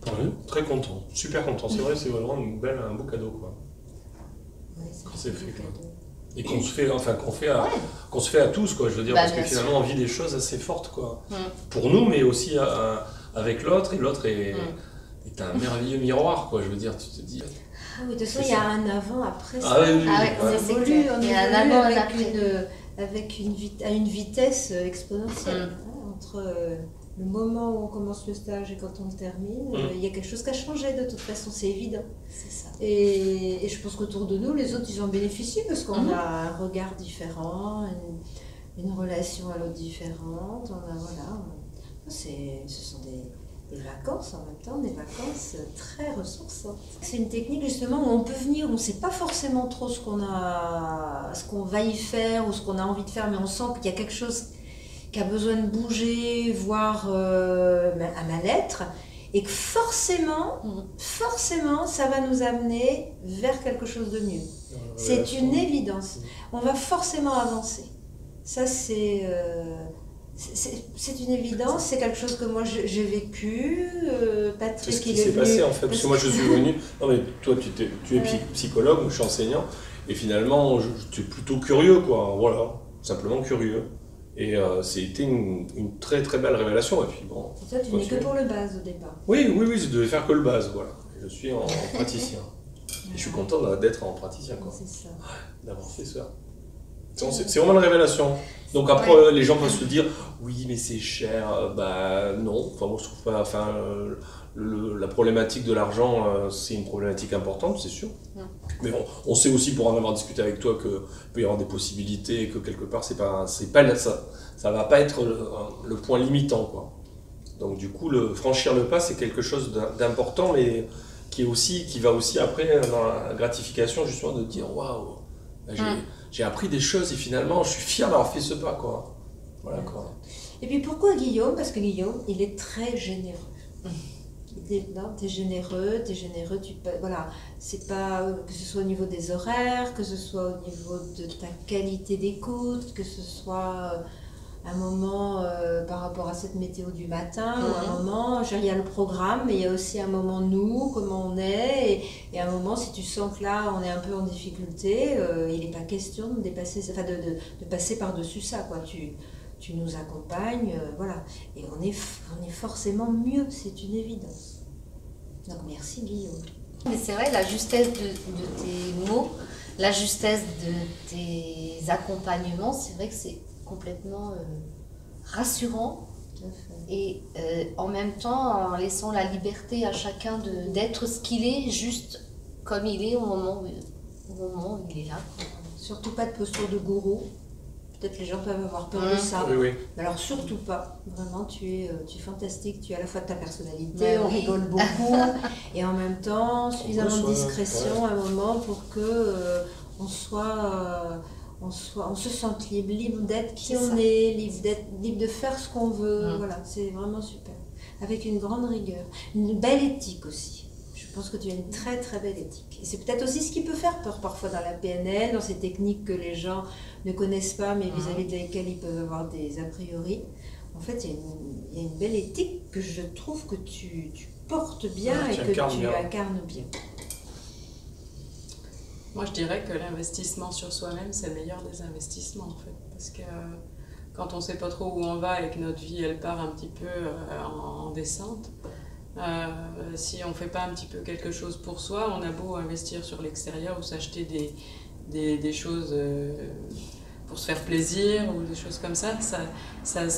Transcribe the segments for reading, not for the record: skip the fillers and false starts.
Ouais, très content, super content. C'est vrai, c'est vraiment un beau cadeau, quoi. Ouais, Quand c'est fait, quoi. cadeau. Et qu'on se fait, enfin, Ouais. qu'on se fait à tous, quoi. Je veux dire, Bah, parce que bien finalement, sûr. on vit des choses assez fortes, quoi. Mm. Pour nous, mais aussi avec l'autre, et l'autre est un merveilleux miroir, quoi. Je veux dire, tu te dis. Ah oui, de toute façon, C'est il y a ça. un avant, après Ah ça. oui, oui, Ah oui, ouais, on ouais. évolue, Il y a un avant, un après. à une vitesse exponentielle. Mm. Hein, entre le moment où on commence le stage et quand on le termine, il y a quelque chose qui a changé de toute façon, c'est évident. C'est ça. Et je pense qu'autour de nous, les autres, ils en bénéficient parce qu'on a un regard différent, une relation à l'autre différente. On a, voilà, ce sont des vacances en même temps, des vacances très ressourçantes. C'est une technique justement où on peut venir, on ne sait pas forcément trop ce qu'on va y faire ou ce qu'on a envie de faire, mais on sent qu'il y a quelque chose qui a besoin de bouger, voire à ma lettre, et que forcément, ça va nous amener vers quelque chose de mieux. C'est une évidence. On va forcément avancer. Ça, c'est une évidence, c'est quelque chose que moi j'ai vécu. Patrick, C'est ce qui s'est passé en fait, parce que moi je suis venu. Non mais toi tu es psychologue, moi je suis enseignant, et finalement tu es plutôt curieux, quoi. Voilà, simplement curieux. Et c'était une très très belle révélation. Et puis bon. Et toi, tu n'es que pour le base au départ. Oui, je devais faire que le base, voilà. Je suis en praticien. Et je suis content d'être en praticien, quoi. C'est ça. D'avoir fait ça. C'est vraiment une révélation. Donc après, les gens peuvent se dire, oui, mais c'est cher. Bah non, enfin, moi je trouve pas. Enfin, la problématique de l'argent, c'est une problématique importante, c'est sûr. Mais bon, on sait aussi, pour en avoir discuté avec toi, qu'il peut y avoir des possibilités et que quelque part, ça va pas être le point limitant, quoi. Donc du coup, franchir le pas, c'est quelque chose d'important, mais qui va aussi après dans la gratification, justement, de dire, waouh, j'ai appris des choses et finalement, je suis fier d'avoir fait ce pas, quoi. Voilà, quoi. Et puis pourquoi Guillaume? Parce que Guillaume, il est très généreux. T'es généreux, voilà, c'est pas que ce soit au niveau des horaires, que ce soit au niveau de ta qualité d'écoute, que ce soit un moment par rapport à cette météo du matin, ou un moment, il y a le programme, mais il y a aussi un moment nous, comment on est, et un moment si tu sens que là on est un peu en difficulté, il n'est pas question de dépasser, enfin de passer par-dessus ça, quoi. Tu nous accompagnes, voilà. Et on est forcément mieux, c'est une évidence. Donc merci Guillaume. Mais c'est vrai, la justesse de tes mots, la justesse de tes accompagnements, c'est vrai que c'est complètement rassurant. Et en même temps, en laissant la liberté à chacun d'être ce qu'il est, juste comme il est au moment où il est là. Surtout pas de posture de gourou. Peut-être les gens peuvent avoir peur de ça. Oui. Mais alors surtout pas. Vraiment, tu es fantastique. Tu es à la fois de ta personnalité, on rigole beaucoup, et en même temps suffisamment de discrétion à un moment pour que on se sente libre d'être qui on est, libre de faire ce qu'on veut. Voilà, c'est vraiment super. Avec une grande rigueur, une belle éthique aussi. Je pense que tu as une très très belle éthique. Et c'est peut-être aussi ce qui peut faire peur parfois dans la PNL, dans ces techniques que les gens ne connaissent pas, mais vis-à-vis desquelles ils peuvent avoir des a priori. En fait, il y a une belle éthique que je trouve que tu portes bien et que tu incarnes bien. Moi, je dirais que l'investissement sur soi-même, c'est le meilleur des investissements, en fait. Parce que quand on ne sait pas trop où on va et que notre vie, elle part un petit peu en descente, si on ne fait pas un petit peu quelque chose pour soi, on a beau investir sur l'extérieur ou s'acheter des choses pour se faire plaisir ou des choses comme ça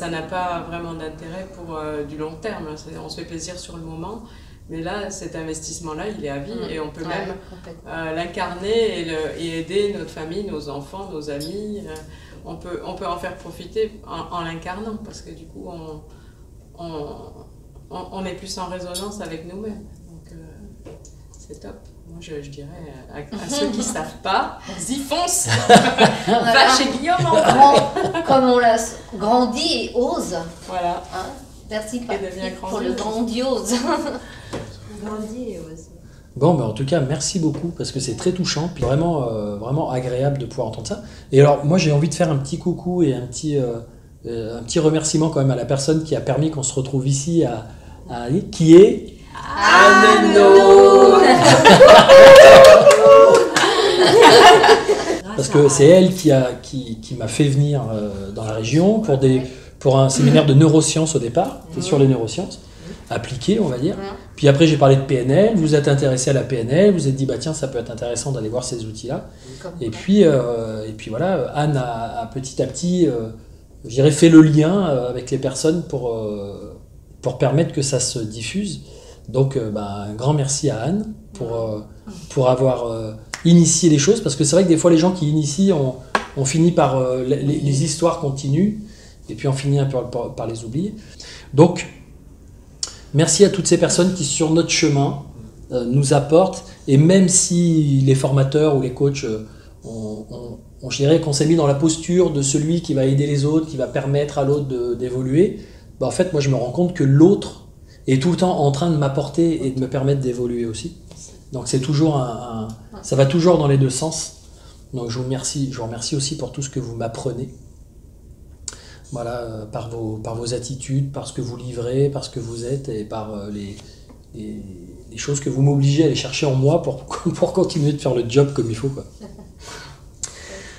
n'a pas vraiment d'intérêt pour du long terme. On se fait plaisir sur le moment, mais là, cet investissement-là, il est à vie et on peut même l'incarner et aider notre famille, nos enfants, nos amis. On peut en faire profiter en l'incarnant parce que du coup, on est plus en résonance avec nous-mêmes. Donc, c'est top. Moi, je dirais à ceux qui ne savent pas, vas-y, fonce. Va chez Guillaume en grand. Comme on l'a grandi et ose. Voilà. Hein, merci Patrick pour le grandiose. Grandi et ose. Bon, en tout cas, merci beaucoup parce que c'est très touchant, puis vraiment, vraiment agréable de pouvoir entendre ça. Et alors, moi, j'ai envie de faire un petit coucou et un petit remerciement quand même à la personne qui a permis qu'on se retrouve ici, qui est Parce que c'est elle qui m'a fait venir dans la région pour un séminaire de neurosciences au départ, c'est sur les neurosciences, appliquées on va dire. Puis après j'ai parlé de PNL, vous êtes intéressé à la PNL, vous êtes dit bah tiens ça peut être intéressant d'aller voir ces outils-là. Et puis voilà, Anne a petit à petit, je dirais, fait le lien avec les personnes pour permettre que ça se diffuse. Donc un grand merci à Anne pour avoir initié les choses, parce que c'est vrai que des fois les gens qui initient on finit par les histoires continuent et puis on finit un peu par les oublier. Donc merci à toutes ces personnes qui sur notre chemin nous apportent, et même si les formateurs ou les coachs je dirais qu'on s'est mis dans la posture de celui qui va aider les autres, qui va permettre à l'autre d'évoluer, en fait moi je me rends compte que l'autre est tout le temps en train de m'apporter et de me permettre d'évoluer aussi. Donc c'est toujours ça va toujours dans les deux sens. Donc je vous remercie aussi pour tout ce que vous m'apprenez. Voilà, par vos attitudes, par ce que vous livrez, par ce que vous êtes, et par les choses que vous m'obligez à aller chercher en moi pour continuer de faire le job comme il faut, quoi.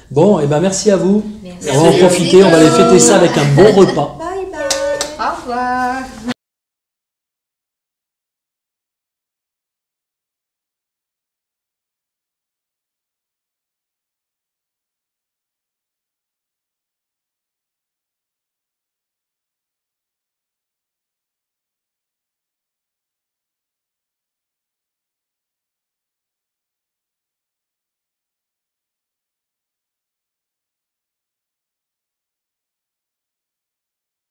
Bon, et merci à vous. Merci. On va en profiter, on va aller fêter ça avec un bon repas.